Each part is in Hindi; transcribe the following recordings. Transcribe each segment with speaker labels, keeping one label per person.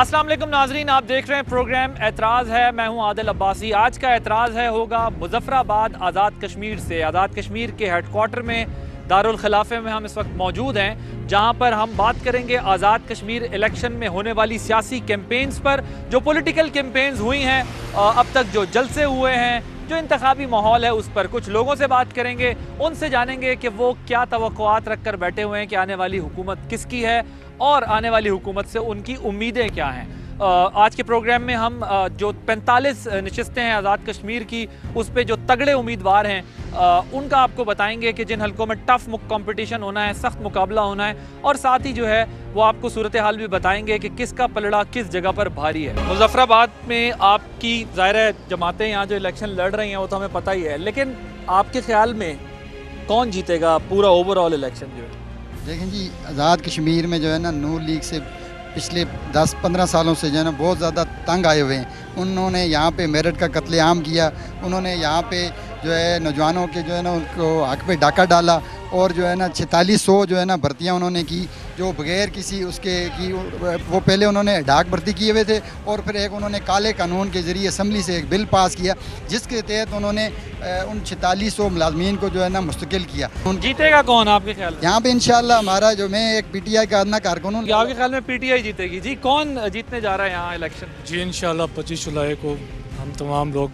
Speaker 1: अस्सलाम वालेकुम नाजरीन, आप देख रहे हैं प्रोग्राम एतराज़ है। मैं हूं आदिल अब्बासी। आज का एतराज़ होगा मुजफ्फराबाद आज़ाद कश्मीर से। आज़ाद कश्मीर के हेडक्वार्टर में दारुल खिलाफे में हम इस वक्त मौजूद हैं, जहां पर हम बात करेंगे आज़ाद कश्मीर इलेक्शन में होने वाली सियासी कैंपेन्स पर। जो पॉलिटिकल कैंपेन्स हुई हैं अब तक, जो जलसे हुए हैं, जो इंतखाबी माहौल है, उस पर कुछ लोगों से बात करेंगे। उनसे जानेंगे कि वो क्या तवक्कुआत रख कर बैठे हुए हैं कि आने वाली हुकूमत किसकी है और आने वाली हुकूमत से उनकी उम्मीदें क्या हैं। आज के प्रोग्राम में हम जो 45 नशिस्तें हैं आज़ाद कश्मीर की, उस पे जो तगड़े उम्मीदवार हैं उनका आपको बताएंगे कि जिन हलकों में टफ कंपटीशन होना है, सख्त मुकाबला होना है, और साथ ही जो है वो आपको सूरत हाल भी बताएंगे कि किसका पलड़ा किस जगह पर भारी है। मुजफ्फराबाद में आपकी ज़ाहिर जमातें यहाँ जो इलेक्शन लड़ रही हैं वो तो हमें पता ही है, लेकिन आपके ख्याल में कौन जीतेगा पूरा ओवरऑल इलेक्शन जो है?
Speaker 2: देखें जी, आज़ाद कश्मीर में जो है ना, नून लीग से पिछले 10-15 सालों से जो है ना बहुत ज़्यादा तंग आए हुए हैं। उन्होंने यहाँ पे मेरठ का कत्लेआम किया, उन्होंने यहाँ पे जो है नौजवानों के जो है ना उनको हक पे डाका डाला, और जो है ना 4600 जो है ना भर्तियाँ उन्होंने की जो बगैर किसी उसके की। वो पहले उन्होंने डाक भर्ती किए हुए थे, और फिर एक उन्होंने काले कानून के ज़रिए असम्बली से एक बिल पास किया जिसके तहत उन्होंने उन 4600 मुलाजमीन को जो है ना मुस्तकिल किया।
Speaker 1: जीतेगा कौन आपके ख्याल में?
Speaker 2: यहाँ पे इंशाल्लाह हमारा जो, मैं एक PTI का अदना कारकुन हूँ।
Speaker 1: आपके ख्याल में PTI जीतेगी? जी, कौन जीतने जा रहा है यहाँ इलेक्शन?
Speaker 3: जी इंशाल्लाह 25 जुलाई को हम तमाम लोग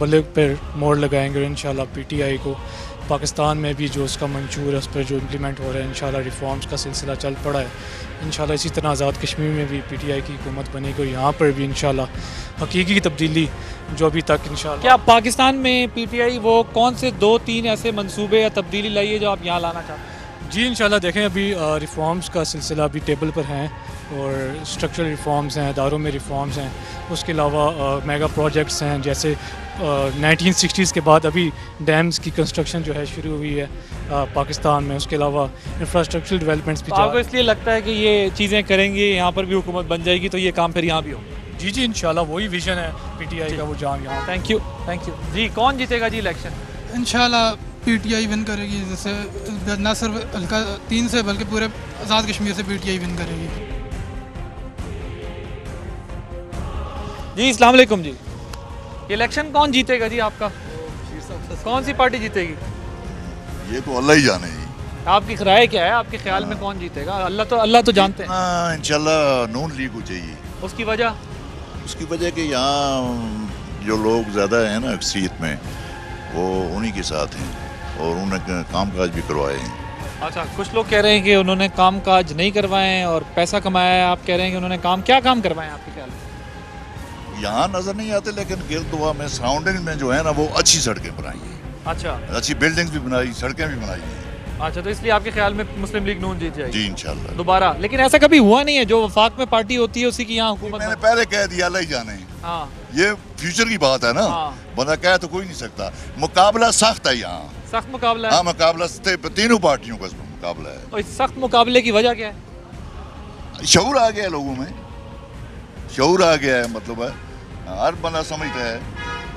Speaker 3: बल्ले पर मोड़ लगाएंगे। इंशाल्लाह PTI को पाकिस्तान में भी जो उसका मंशूर है उस पर जो इम्प्लीमेंट हो रहा है, इंशाल्लाह रिफॉर्म्स का सिलसिला चल पड़ा है। इंशाल्लाह इसी तरह आज़ाद कश्मीर में भी PTI की हुकूमत बनेगी, और यहाँ पर भी इंशाल्लाह हकीकी तब्दीली जो अभी तक इंशाल्लाह।
Speaker 1: क्या पाकिस्तान में PTI वो कौन से 2-3 ऐसे मंसूबे या तब्दीली लाई है जो आप यहाँ लाना चाहते हैं?
Speaker 3: जी इंशाल्लाह देखें, अभी रिफॉर्म्स का सिलसिला अभी टेबल पर हैं, और स्ट्रक्चरल रिफॉर्म्स हैं, इदारों में रिफॉर्म्स हैं। उसके अलावा मेगा प्रोजेक्ट्स हैं, जैसे 1960s के बाद अभी डैम्स की कंस्ट्रक्शन जो है शुरू हुई है पाकिस्तान में। उसके अलावा इंफ्रास्ट्रक्चरल डेवलपमेंट भी।
Speaker 1: आपको इसलिए लगता है कि ये चीज़ें करेंगे, यहाँ पर भी हुकूमत बन जाएगी तो ये काम फिर यहाँ भी हो?
Speaker 3: जी जी इंशाल्लाह वही विजन है PTI का, वो जाम यहाँ।
Speaker 1: थैंक यू जी। कौन जीतेगा जी इलेक्शन?
Speaker 4: इंशाल्लाह PTI विन करेगी। जैसे ना सिर्फ हल्का 3 से बल्कि पूरे आज़ाद कश्मीर से PTI विन करेगी।
Speaker 1: जी अस्सलाम वालेकुम जी। इलेक्शन कौन जीतेगा जी आपका? कौन सी पार्टी जीतेगी?
Speaker 5: ये तो अल्लाह ही जाने जी।
Speaker 1: आपकी राय क्या है? आपके ख्याल में कौन जीतेगा? अल्लाह तो जानते हैं।
Speaker 5: इंशाल्लाह नून लीग को चाहिए।
Speaker 1: उसकी वजह?
Speaker 5: उसकी वजह कि यहाँ जो लोग ज़्यादा हैं ना अक्सरियत में, वो उन्हीं के साथ हैं, और उन्होंने काम काज भी करवाए हैं।
Speaker 1: अच्छा, कुछ लोग कह रहे हैं कि उन्होंने काम काज नहीं करवाए हैं और पैसा कमाया है। आप कह रहे हैं कि उन्होंने क्या काम करवाए हैं आपके ख्याल में?
Speaker 5: यहाँ नज़र नहीं आते, लेकिन गिरद दुआ में सराउंडिंग में जो है ना वो अच्छी सड़कें बनाई हैं।
Speaker 1: अच्छा,
Speaker 5: अच्छी बिल्डिंग्स भी बनाई, सड़कें भी बनाई हैं।
Speaker 1: अच्छा, तो इसलिए आपके ख्याल में मुस्लिम लीग नून जीत जाएगी?
Speaker 5: जी इंशाल्लाह
Speaker 1: दोबारा। लेकिन ऐसा कभी हुआ नहीं है, जो वफाक में पार्टी होती है उसी की यहाँ हुकूमत?
Speaker 5: मैंने पहले कह दिया, अल्लाह ही जाने।
Speaker 1: हाँ,
Speaker 5: ये फ्यूचर की बात है ना।
Speaker 1: हाँ।
Speaker 5: बंदा कह तो कोई नहीं सकता। मुकाबला सख्त है यहाँ।
Speaker 1: सख्त मुकाबला है?
Speaker 5: हाँ, मुकाबला तीनों पार्टियों का मुकाबला है।
Speaker 1: और इस सख्त मुकाबले की वजह क्या है?
Speaker 5: शऊर आ गया है लोगों में, शऊर आ गया है। मतलब है हर बंदा समझता है,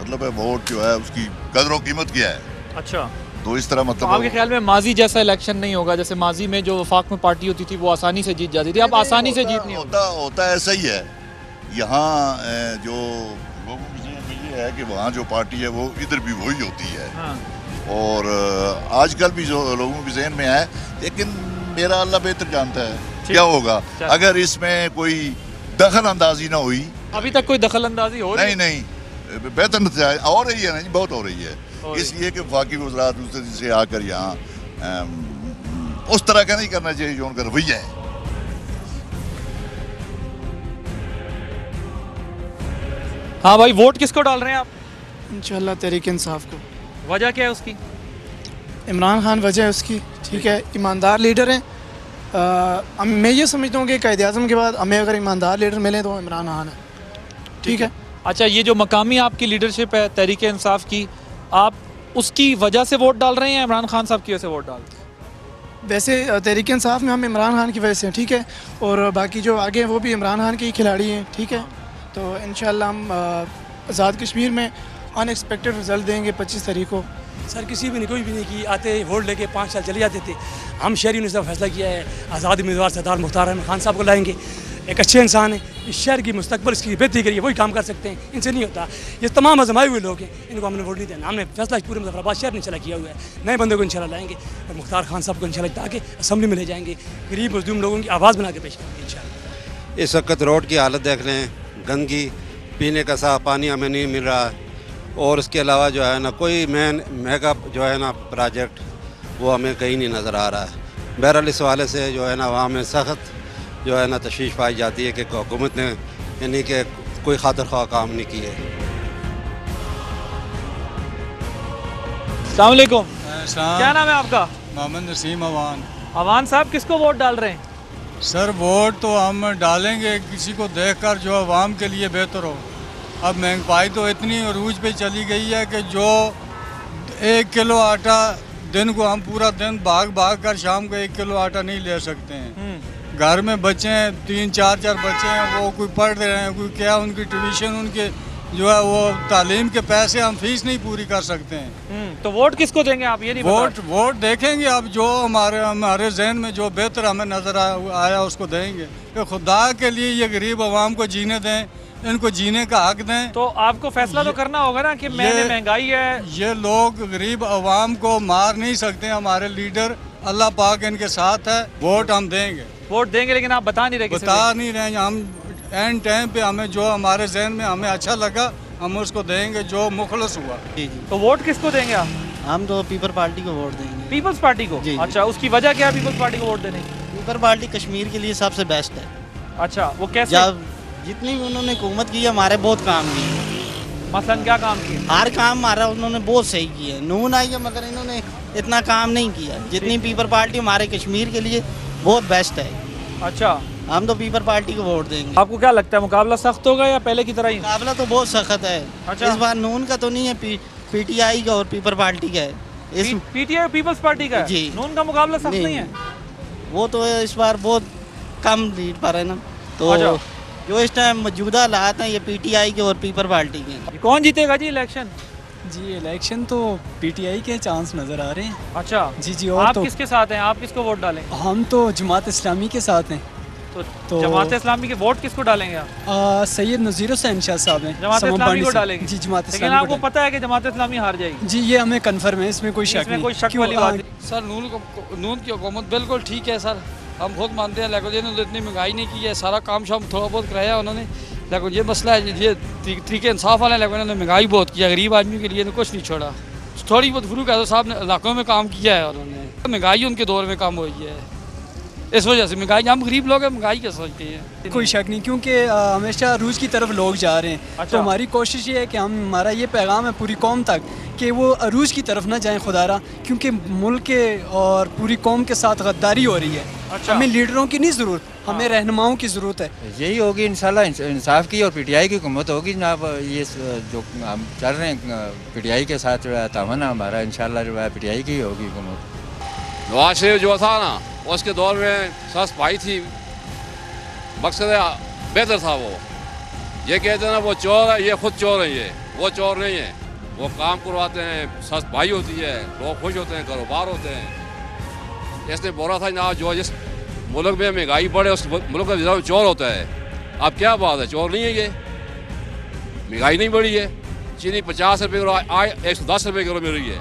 Speaker 5: मतलब है वोट जो है उसकी कदर और कीमत क्या है।
Speaker 1: अच्छा,
Speaker 5: तो इस तरह
Speaker 1: तो
Speaker 5: मतलब
Speaker 1: आपके ख्याल में माजी जैसा इलेक्शन नहीं होगा? जैसे माजी में जो वफाक में पार्टी होती थी वो आसानी से जीत जाती थी, अब आसानी से जीत नहीं
Speaker 5: होता ऐसा ही है। यहाँ जो लोगों की जहन में ये है कि वहाँ जो पार्टी है वो इधर भी वही होती है।
Speaker 1: हाँ।
Speaker 5: और आजकल भी जो लोगों के जहन में है, लेकिन मेरा अल्लाह बेहतर जानता है क्या होगा अगर इसमें कोई दखल अंदाजी ना हुई।
Speaker 1: अभी तक कोई दखल अंदाजी हो रही?
Speaker 5: नहीं, बेहतर नतीजा हो रही है, नहीं बहुत हो रही है। इसलिए कि वफाकी वज़रात दूसरे से आकर यहाँ उस तरह का नहीं करना चाहिए जो उनका रवैया है।
Speaker 1: हाँ भाई, वोट किसको डाल रहे हैं आप?
Speaker 4: इंशाल्लाह तहरीक इंसाफ को।
Speaker 1: वजह क्या है उसकी?
Speaker 4: इमरान खान वजह है उसकी, ठीक है। ईमानदार लीडर हैं। मैं ये समझता हूँ कि क़ायद-ए-आज़म के बाद हमें अगर ईमानदार लीडर मिले तो इमरान खान है, ठीक है।
Speaker 1: अच्छा, ये जो मकामी आपकी लीडरशिप है तहरीक इंसाफ की, आप उसकी वजह से वोट डाल रहे हैं या इमरान खान साहब की वजह से वोट डाल रहे हैं?
Speaker 4: वैसे तहरीक इंसाफ में हम इमरान खान की वजह से हैं, ठीक है, और बाकी जो आगे हैं वो भी इमरान खान के ही खिलाड़ी हैं, ठीक है। तो इंशाल्लाह हम आज़ाद कश्मीर में अनएक्सपेक्टेड रिजल्ट देंगे 25 तारीख को।
Speaker 6: सर किसी भी नहीं, कोई भी नहीं कि आते वोट लेके 5 साल चले जाते थे। हम शहरी ने फैसला किया है, आज़ाद उम्मीदवार सरदार मुख्तार अहमद खान साहब को लाएंगे। एक अच्छे इंसान हैं, इस शहर की मुस्तकबिल इसकी बेहतरी करिए, वही काम कर सकते हैं, इनसे नहीं होता। ये तमाम आजमाए हुए लोग हैं, इनको हमने वोट नहीं देना। हमने फैसला पूरे मुजफ्फराबाद शहर ने इंशाल्लाह किया हुआ है, नए बंदे को इंशाल्लाह लाएंगे और मुख्तार खान साहब को इंशाल्लाह ताकि असेंबली में ले जाएंगे, गरीब मजलूम लोगों की आवाज़ बना के पेश करेंगे इंशाल्लाह।
Speaker 7: इस वक्त रोड की हालत देख लें, गंदगी, पीने का साफ पानी हमें नहीं मिल रहा है, और उसके अलावा जो है ना कोई मेन मेगा जो है ना प्रोजेक्ट वो हमें कहीं नहीं नज़र आ रहा है। बहरहाल इस हवाले से जो है ना वहाँ में सख्त जो है ना तशवीश पाई जाती है कि हुकूमत ने यानी कि कोई खातिर ख्वाह काम नहीं किए।
Speaker 1: अस्सलाम वालेकुम, क्या नाम है आपका?
Speaker 8: मोहम्मद नसीम अवान।
Speaker 1: अवान साहब, किसको वोट डाल रहे हैं?
Speaker 8: सर वोट तो हम डालेंगे किसी को देखकर जो आवाम के लिए बेहतर हो। अब महंगाई तो इतनी अरूज पे चली गई है कि जो 1 किलो आटा दिन को हम पूरा दिन भाग कर शाम को 1 किलो आटा नहीं ले सकते हैं। घर में बच्चे हैं, 3-4 बच्चे हैं, वो कोई पढ़ रहे हैं, कोई क्या, उनकी ट्यूशन, उनके जो है वो तालीम के पैसे हम फीस नहीं पूरी कर सकते हैं।
Speaker 1: तो वोट किसको देंगे आप, ये नहीं
Speaker 8: वोट देखेंगे अब जो हमारे जहन में जो बेहतर हमें नज़र आया उसको देंगे। कि खुदा के लिए ये गरीब आवाम को जीने दें, इनको जीने का हक दें।
Speaker 1: तो आपको फैसला तो करना होगा ना कि मैंने महंगाई है।
Speaker 8: ये लोग गरीब आवाम को मार नहीं सकते, हमारे लीडर अल्लाह पाक इनके साथ है। वोट हम देंगे,
Speaker 1: वोट देंगे, लेकिन आप बता नहीं रहे।
Speaker 8: हम एंड टाइम पे हमें जो हमारे जहन में हमें अच्छा लगा हम उसको देंगे, जो मुखलस हुआ।
Speaker 1: तो वोट किसको देंगे आप?
Speaker 9: हम तो पीपल पार्टी को वोट देंगे।
Speaker 1: पीपल्स पार्टी को? अच्छा, उसकी वजह क्या है पीपल्स पार्टी को वोट देने की?
Speaker 9: पीपल पार्टी कश्मीर के लिए सबसे बेस्ट है।
Speaker 1: अच्छा, वो कैसे?
Speaker 9: जब जितनी उन्होंने हुकूमत की हमारे बहुत काम किए।
Speaker 1: मसलन क्या काम किए?
Speaker 9: हर काम हमारा उन्होंने बहुत सही किया है। नून आई है मगर इन्होंने इतना काम नहीं किया जितनी पीपल पार्टी हमारे कश्मीर के लिए बहुत बेस्ट है।
Speaker 1: अच्छा,
Speaker 9: हम तो पीपल पार्टी को वोट देंगे।
Speaker 1: आपको क्या लगता है मुकाबला सख्त होगा या पहले की तरह ही?
Speaker 9: मुकाबला तो बहुत सख्त है।
Speaker 1: अच्छा।
Speaker 9: इस बार नून का तो नहीं है, पीटीआई का और पीपल पार्टी का है।
Speaker 1: पीटीआई पीपल्स पार्टी का है?
Speaker 9: जी।
Speaker 1: नून का मुकाबला सख्त नहीं है?
Speaker 9: वो तो इस बार बहुत कम लीड पर है ना, तो जो इस टाइम मौजूदा हालात हैं ये पीटीआई के और पीपल पार्टी के।
Speaker 1: कौन जीतेगा जी इलेक्शन?
Speaker 10: जी इलेक्शन तो पीटीआई के चांस नज़र आ रहे हैं।
Speaker 1: अच्छा
Speaker 10: जी। और
Speaker 1: आप
Speaker 10: तो
Speaker 1: किसके साथ हैं? आप किसको वोट डालें?
Speaker 10: हम तो जमात इस्लामी के साथ हैं।
Speaker 1: तो जमात इस्लामी के वोट किसको डालेंगे आप?
Speaker 10: सैयद नज़ीर हुसैन शाह साहब हैं।
Speaker 1: जमात इस्लामी को डालेंगे?
Speaker 10: जी जमात इस्लामी।
Speaker 1: लेकिन आपको पता है कि जमात इस्लामी हार जाएगी?
Speaker 10: जी ये हमें कन्फर्म है, इसमें कोई शक नहीं।
Speaker 1: कोई शक वाली बात नहीं।
Speaker 6: सर नून की हुकूमत बिल्कुल ठीक है सर, हम खुद मानते हैं। लेकिन इन्होंने इतनी महंगाई नहीं की है, सारा काम शाम थोड़ा बहुत कराया उन्होंने। लेकिन ये मसला है, ये तरीके इंसाफ वाले, लेकिन उन्होंने महंगाई बहुत किया, गरीब आदमी के लिए कुछ नहीं छोड़ा। थोड़ी बहुत फरूक आजम साहब ने इलाकों में काम किया है उन्होंने, महंगाई उनके दौर में कम हुई है, इस वजह से महंगाई, हम गरीब लोग हैं, महंगाई क्या सोचते हैं?
Speaker 10: कोई शक नहीं, क्योंकि हमेशा रूज की तरफ लोग जा रहे हैं।
Speaker 1: अच्छा।
Speaker 10: तो हमारी कोशिश ये है कि हमारा ये पैगाम है पूरी कौम तक कि वो अरूज की तरफ ना जाएं खुदारा, क्योंकि मुल्क के और पूरी कौम के साथ गद्दारी हो रही है।
Speaker 1: अच्छा।
Speaker 10: हमें लीडरों की नहीं ज़रूरत, हमें रहनुमाओं की ज़रूरत है।
Speaker 11: यही होगी इंशाल्लाह, इंसाफ की और पीटीआई की हुकूमत होगी जनाब। ये जो हम चल रहे हैं पीटीआई के साथ जो है तावन हमारा, इंशाल्लाह जो है पीटीआई की होगी हुकूमत।
Speaker 12: नवाज शरीफ जो था ना उसके दौर में सस पाई थी, मकसद बेहतर था। वो ये कहते हैं ना वो चोर है, ये खुद चोर है, वो चोर नहीं है, वो काम करवाते हैं, सस भाई होती है, लोग खुश होते हैं, कारोबार होते हैं। इसने बोला था ना जो जिस मुल्क में महंगाई बढ़े उस मुल्क का चोर होता है। अब क्या बात है, चोर नहीं है ये, महंगाई नहीं बढ़ी है। चीनी 50 रुपये किलो आज 110 रुपये किलो मिल रही है,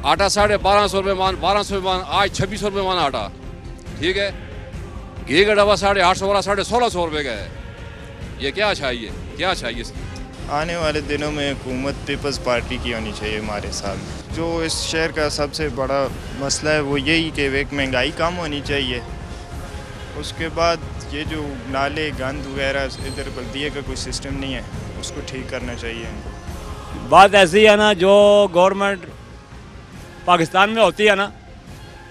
Speaker 12: आटा 1250 रुपये मान, 1200 रुपये मान, आज 2600 रुपये मान आटा, ठीक है। घी का डब्बा 850 वाला 1650 रुपये का है। ये क्या चाहिए, क्या चाहिए?
Speaker 13: आने वाले दिनों में हुकूमत पीपल्स पार्टी की होनी चाहिए हमारे साथ। जो इस शहर का सबसे बड़ा मसला है वो यही कि एक महंगाई कम होनी चाहिए। उसके बाद ये जो नाले गंद वगैरह इधर बल्दिये का कोई सिस्टम नहीं है, उसको ठीक करना चाहिए।
Speaker 14: बात ऐसी है ना, जो गवर्नमेंट पाकिस्तान में होती है ना,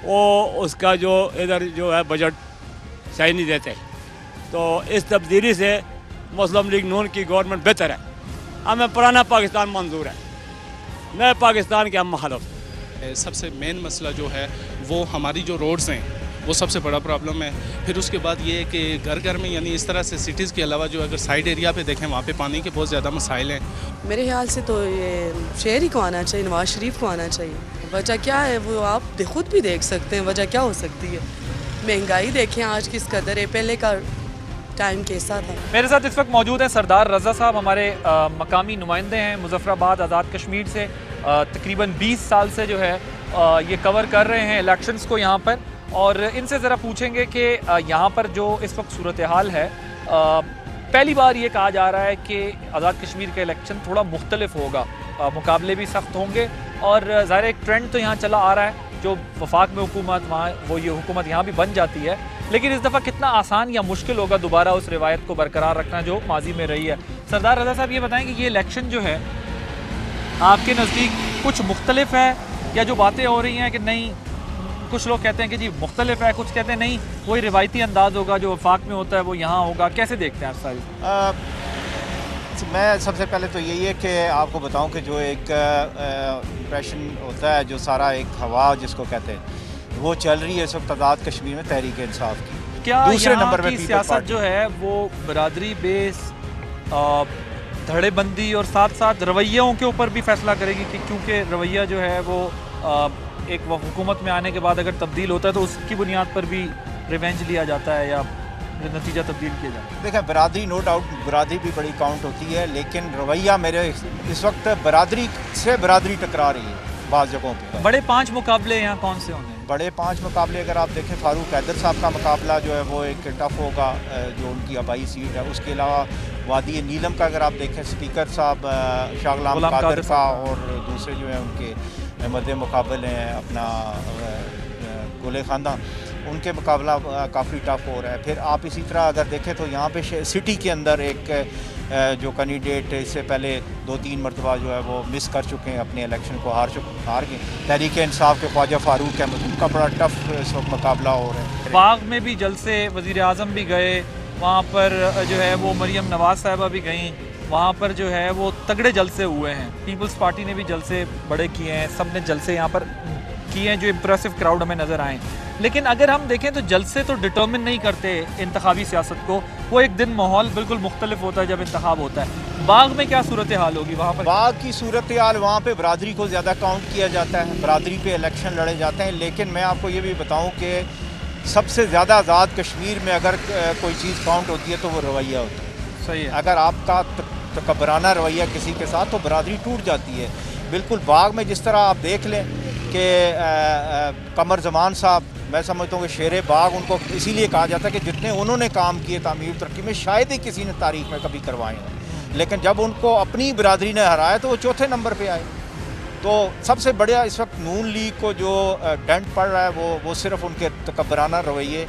Speaker 14: वो उसका जो इधर जो है बजट सही नहीं देते। तो इस तब्दीली से मुस्लिम लीग नून की गवर्नमेंट बेहतर है। हमें पुराना पाकिस्तान मंजूर है, नए पाकिस्तान के हम मुखालिफ।
Speaker 15: सबसे मेन मसला जो है वो हमारी जो रोड्स हैं वो सबसे बड़ा प्रॉब्लम है। फिर उसके बाद ये है कि घर घर में, यानी इस तरह से सिटीज़ के अलावा जो अगर साइड एरिया पे देखें वहाँ पे पानी के बहुत ज़्यादा मसाइल हैं।
Speaker 16: मेरे ख्याल से तो ये शहर ही को आना चाहिए, नवाज शरीफ को आना चाहिए। वजह क्या है वो आप खुद भी देख सकते हैं, वजह क्या हो सकती है। महंगाई देखें आज किस कदर है, पहले का टाइम कैसा था।
Speaker 1: मेरे साथ इस वक्त मौजूद हैं सरदार रज़ा साहब, हमारे मकामी नुमाइंदे हैं मुजफ्फराबाद आज़ाद कश्मीर से। तकरीबन 20 साल से जो है ये कवर कर रहे हैं इलेक्शंस को यहाँ पर, और इनसे ज़रा पूछेंगे कि यहाँ पर जो इस वक्त सूरत हाल है, पहली बार ये कहा जा रहा है कि आज़ाद कश्मीर का इलेक्शन थोड़ा मुख्तलिफ होगा, मुकाबले भी सख्त होंगे, और ज़ाहिर एक ट्रेंड तो यहाँ चला आ रहा है, जो वफाक में हुकूमत वहाँ वो ये हुकूमत यहाँ भी बन जाती है, लेकिन इस दफ़ा कितना आसान या मुश्किल होगा दोबारा उस रिवायत को बरकरार रखना जो माजी में रही है। सरदार रज़ा साहब ये बताएं कि ये इलेक्शन जो है आपके नज़दीक कुछ मुख्तलिफ है, या जो बातें हो रही हैं कि नहीं, कुछ लोग कहते हैं कि जी मुख्तलिफ है, कुछ कहते हैं नहीं वही रिवायती अंदाज़ होगा जो वफाक में होता है वो यहाँ होगा, कैसे देखते हैं आप सारी?
Speaker 17: मैं सबसे पहले तो यही है कि आपको बताऊं कि जो एक इम्प्रेशन होता है, जो सारा एक हवा जिसको कहते हैं, वो चल रही है इस वक्त आज़ाद कश्मीर में तहरीक इंसाफ की।
Speaker 1: क्या
Speaker 17: दूसरे नंबर
Speaker 1: की सियासत जो है वो बरादरी बेस, धड़ेबंदी और साथ साथ रवैयों के ऊपर भी फैसला करेगी कि क्योंकि रवैया जो है वो एक हुकूमत में आने के बाद अगर तब्दील होता है तो उसकी बुनियाद पर भी रिवेंज लिया जाता है या नतीजा तब्दील किया जाता है?
Speaker 17: देखिए, बरादरी नो डाउट बरादरी भी बड़ी काउंट होती है, लेकिन रवैया मेरे इस वक्त बरादरी से बरादरी टकरा रही है बाज़ जगहों पे।
Speaker 1: बड़े 5 मुकाबले यहाँ कौन से होंगे?
Speaker 17: बड़े 5 मुकाबले अगर आप देखें, फारूक हैदर साहब का मुकाबला जो है वो एक टफ होगा, जो उनकी आबाई सीट है। उसके अलावा वादी नीलम का अगर आप देखें, स्पीकर साहब शाह गुलाम कादर का, और दूसरे जो है उनके मद्दे मुकाबले हैं अपना गोले खानदान, उनके मुकाबला काफ़ी टफ हो रहा है। फिर आप इसी तरह अगर देखें तो यहाँ पे सिटी के अंदर एक जो कैंडिडेट इससे पहले 2-3 मरतबा जो है वो मिस कर चुके हैं अपने इलेक्शन को, हार गए, तहरीक इंसाफ के ख्वाजा फारूक है, उनका बड़ा टफ इस वक्त मुकाबला हो रहा है।
Speaker 1: बाग में भी जलसे, वज़ीर आज़म भी गए वहाँ पर, जो है वो मरियम नवाज़ साहिबा भी गई वहाँ पर, जो है वो तगड़े जलसे हुए हैं। पीपल्स पार्टी ने भी जलसे बड़े किए हैं, सब ने जलसे यहाँ पर किए हैं जो इम्प्रेसिव क्राउड हमें नज़र आए। लेकिन अगर हम देखें तो जलसे तो डिटर्मिन नहीं करते इंतखाबी सियासत को, वो एक दिन माहौल बिल्कुल मुख्तलिफ होता है जब इंतखाब होता है। बाग में क्या सूरत हाल होगी वहाँ पर?
Speaker 17: बाग की सूरत हाल, वहाँ पे बरादरी को ज़्यादा काउंट किया जाता है, बरादरी पे इलेक्शन लड़े जाते हैं। लेकिन मैं आपको ये भी बताऊँ कि सबसे ज़्यादा आज़ाद कश्मीर में अगर कोई चीज़ काउंट होती है तो वो रवैया होता है।
Speaker 1: सही है।
Speaker 17: अगर आपका तकबराना रवैया किसी के साथ, तो बरादरी टूट जाती है। बिल्कुल बाग में जिस तरह आप देख लें कि कमर जमान साहब, मैं समझता हूँ कि शेर बाग उनको इसीलिए कहा जाता है कि जितने उन्होंने काम किए तामीर तरक्की में शायद ही किसी ने तारीख में कभी करवाए हैं, लेकिन जब उनको अपनी बरादरी ने हराया तो वो चौथे नंबर पे आए। तो सबसे बढ़िया इस वक्त नून लीग को जो डेंट पड़ रहा है वो सिर्फ उनके तकबराना रवैये,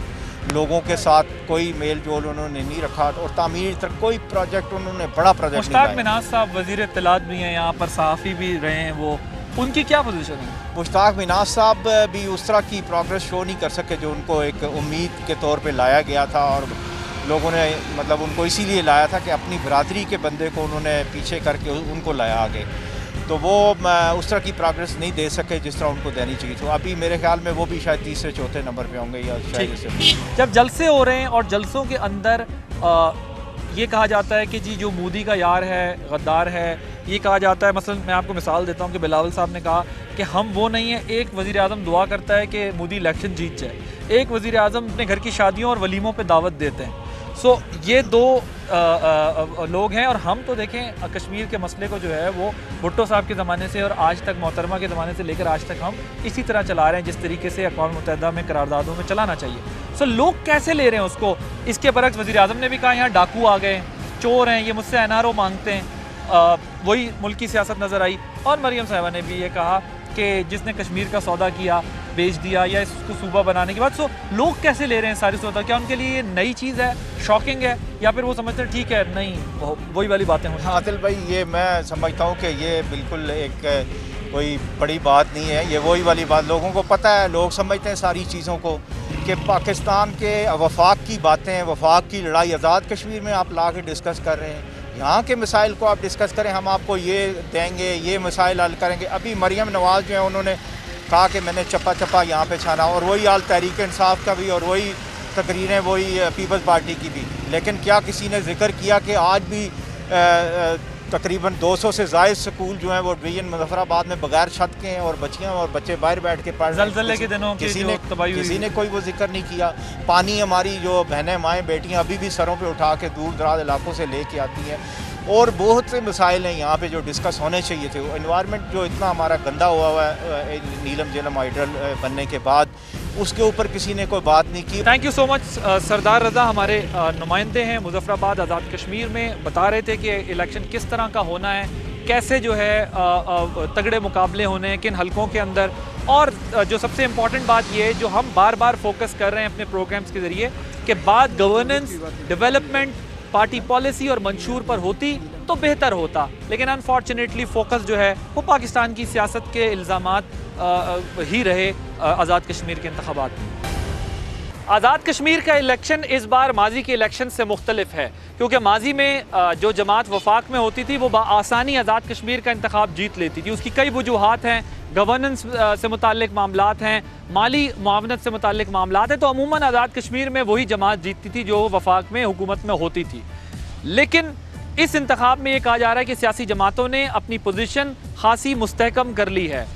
Speaker 17: लोगों के साथ कोई मेल जोल उन्होंने नहीं रखा, और तामीर तक कोई प्रोजेक्ट उन्होंने बड़ा प्रोजेक्ट नहीं
Speaker 1: मुश्ताक मिनाज साहब वज़ीर इत्तलात भी हैं यहाँ पर, सहाफ़ी भी रहे हैं, वो उनकी क्या पोजीशन है?
Speaker 17: मुश्ताक मिनाज साहब भी उस तरह की प्रोग्रेस शो नहीं कर सके जो उनको एक उम्मीद के तौर पे लाया गया था, और लोगों ने मतलब उनको इसीलिए लाया था कि अपनी बरादरी के बंदे को उन्होंने पीछे करके उनको लाया आगे, तो वो उस तरह की प्रोग्रेस नहीं दे सके जिस तरह उनको देनी चाहिए। तो अभी मेरे ख्याल में वो भी शायद तीसरे चौथे नंबर पे होंगे, या शायद इससे।
Speaker 1: जब जलसे हो रहे हैं और जलसों के अंदर ये कहा जाता है कि जी जो मोदी का यार है गद्दार है, ये कहा जाता है, मसलन मैं आपको मिसाल देता हूँ कि बिलावल साहब ने कहा कि हम वो नहीं है। एक वज़ीर आज़म दुआ करता है कि मोदी इलेक्शन जीत जाए, एक वज़ीर आज़म अपने घर की शादियों और वलीमों पे दावत देते हैं। सो ये दो लोग हैं, और हम तो देखें कश्मीर के मसले को जो है वो भुट्टो साहब के ज़माने से और आज तक, मोहतरमा के ज़माने से लेकर आज तक हम इसी तरह चला रहे हैं जिस तरीके से अक़वाम मुत्तहिदा में करारदादों में चलाना चाहिए। सो लोग कैसे ले रहे हैं उसको? इसके बरक्स वज़ीर आज़म ने भी कहा यहाँ डाकू आ गए, चोर हैं, ये मुझसे एनआरओ मांगते हैं, वही मुल्क की सियासत नज़र आई। और मरियम साहिबा ने भी ये कहा कि जिसने कश्मीर का सौदा किया, बेच दिया, या इसको सूबा बनाने के बाद। सो लोग कैसे ले रहे हैं सारी सौदा? क्या उनके लिए ये नई चीज़ है, शॉकिंग है, या फिर वो समझते हैं ठीक है, नहीं वही वाली बातें हों?
Speaker 17: आदिल भाई, ये मैं समझता हूँ कि ये बिल्कुल एक कोई बड़ी बात नहीं है, ये वही वाली बात, लोगों को पता है, लोग समझते हैं सारी चीज़ों को कि पाकिस्तान के वफाक की बातें, वफाक की लड़ाई आज़ाद कश्मीर में आप ला के डिस्कस कर रहे हैं। यहाँ के मसाइल को आप डिस्कस करें, हम आपको ये देंगे, ये मसाइल हल करेंगे। अभी मरियम नवाज़ जो है उन्होंने कहा कि मैंने चप्पा चप्पा यहाँ पे छाना, और वही हाल तहरीक इंसाफ का भी, और वही तकरीरें वही पीपल्स पार्टी की भी। लेकिन क्या किसी ने जिक्र किया कि आज भी तकरीबन 200 से ज़ायद स्कूल जो हैं वो डिवीज़न मुजफ्फराबाद में बगैर छत के हैं और बच्चियाँ और बच्चे बाहर बैठ के पढ़ रहे हैं।
Speaker 1: ज़लज़ले के दिनों
Speaker 17: किसी ने कोई वो जिक्र नहीं किया। पानी हमारी जो बहनें माएँ बेटियाँ अभी भी सरों पे उठा के दूर दराज इलाकों से लेके आती हैं और बहुत से मसाइल हैं यहाँ पे जो डिस्कस होने चाहिए थे। एनवायरनमेंट जो इतना हमारा गंदा हुआ है नीलम झेलम हाइड्रल बनने के बाद, उसके ऊपर किसी ने कोई बात नहीं की।
Speaker 1: Thank you so much. Sardar Raza हमारे नुमाइंदे हैं मुजफ्फराबाद आज़ाद कश्मीर में, बता रहे थे कि इलेक्शन किस तरह का होना है, कैसे जो है तगड़े मुकाबले होने हैं किन हलकों के अंदर। और जो सबसे इम्पॉर्टेंट बात ये है जो हम बार बार फोकस कर रहे हैं अपने प्रोग्राम्स के ज़रिए कि बात गवर्नेंस, डेवलपमेंट, पार्टी पॉलिसी और मंशूर पर होती तो बेहतर होता, लेकिन अनफॉर्चुनेटली फोकस जो है वो पाकिस्तान की सियासत के इल्ज़ामात ही रहे आज़ाद कश्मीर के इंतखाबात में। आज़ाद कश्मीर का इलेक्शन इस बार माजी के इलेक्शन से मुख्तलिफ है, क्योंकि माजी में जो जमात वफाक में होती थी वो आसानी आज़ाद कश्मीर का इंतखाब जीत लेती थी। उसकी कई वजूहात हैं, गवर्नेंस से मुताल्लिक मामलात हैं, माली मुआवनत से मुताल्लिक मामलात हैं, तो अमूमन आज़ाद कश्मीर में वही जमात जीतती थी जो वफाक में हुकूमत में होती थी। लेकिन इस इंतखाब में ये कहा जा रहा है कि सियासी जमातों ने अपनी पोजीशन खासी मुस्तहकम कर ली है।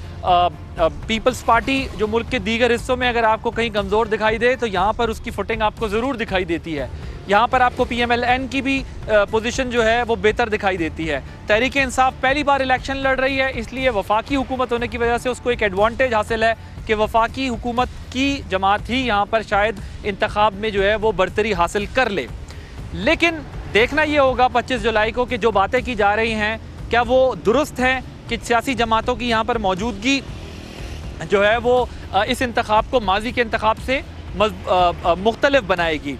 Speaker 1: पीपल्स पार्टी जो मुल्क के दीगर हिस्सों में अगर आपको कहीं कमज़ोर दिखाई दे तो यहाँ पर उसकी फुटिंग आपको ज़रूर दिखाई देती है। यहाँ पर आपको PMLN की भी पोजीशन जो है वो बेहतर दिखाई देती है। तहरीक इंसाफ पहली बार इलेक्शन लड़ रही है, इसलिए वफाकी हुकूमत होने की वजह से उसको एक एडवांटेज हासिल है कि वफाकी हुकूमत की जमात ही यहाँ पर शायद इंतखाब में जो है वो बरतरी हासिल कर ले। लेकिन देखना ये होगा 25 जुलाई को कि जो बातें की जा रही हैं क्या वो दुरुस्त हैं कि सियासी जमातों की यहाँ पर मौजूदगी जो है वो इस इंतखाब को माजी के इंतखाब से मुख्तलिफ बनाएगी।